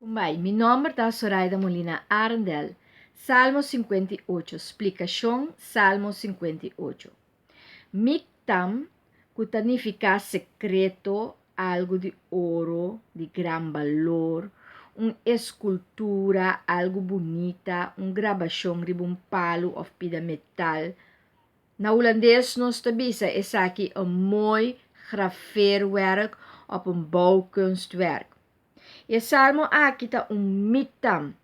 Bem, mi nome é Zoraida Molina Arndel. Salmo 58, explicação Salmo 58. Mictam, que significa secreto, algo de ouro, de gran valor, escultura, algo bonita, gravação de palo of pida metal. Na Holandês, nós tabisa is aqui mooi graveerwerk op bouwkunstwerk. E salmo aqui está mictam,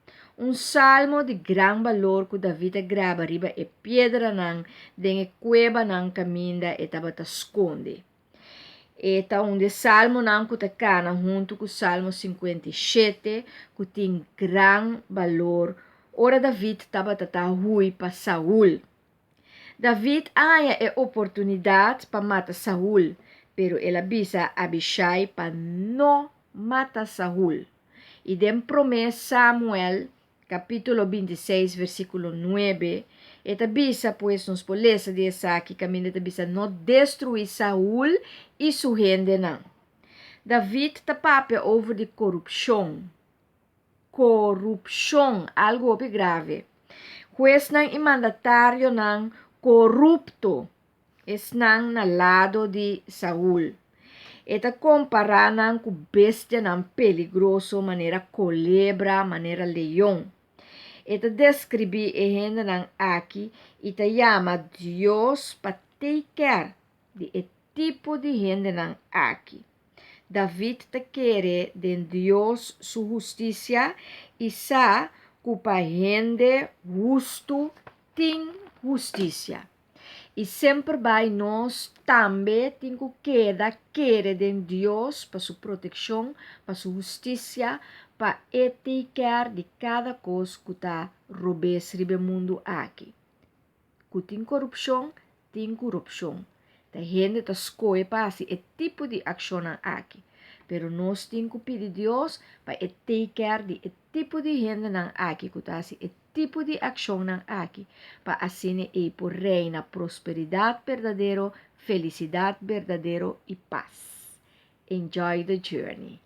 salmo de gran valor que David grava riba e pedra nang den cueva nang caminda e tabata esconde. E tá de salmo nang que cana junto com o salmo 57 que tem gran valor. Ora David tabata hui para Saul. David haya a oportunidade para matar Saul, pero ele avisa Abishai para não mata Saul. E dem promessa Samuel, capítulo 26, versículo 9, e avisa, pues, nos poleza de essa que caminha avisa não destruir Saul e sua gente não. David tapapia over de corrupção. Corrupção, algo grave. Juez nang imandatário nang corrupto, es nang na lado de Saul. Eta comparanan com bestia nan peligroso, maneira culebra, maneira leão. Eta descrevi e gente nan aqui, eta chama Deus para take care de tipo de gente nan aqui. David te quer de Deus sua justiça e sa cupa gente justo tem justiça. E sempre vai nós também tem que querer de Deus para sua proteção, para sua justiça, para etiquetar de cada coisa que está roubando o mundo aqui. Que tem corrupção. A gente está escolhendo para esse tipo de ação aqui. Pero nós temos que pedir a Deus para etiquetar de tipo de gente aqui que está esse tipo de ação aqui. Para assim por reina prosperidade verdadeira, felicidade verdadeira e paz. Enjoy the journey.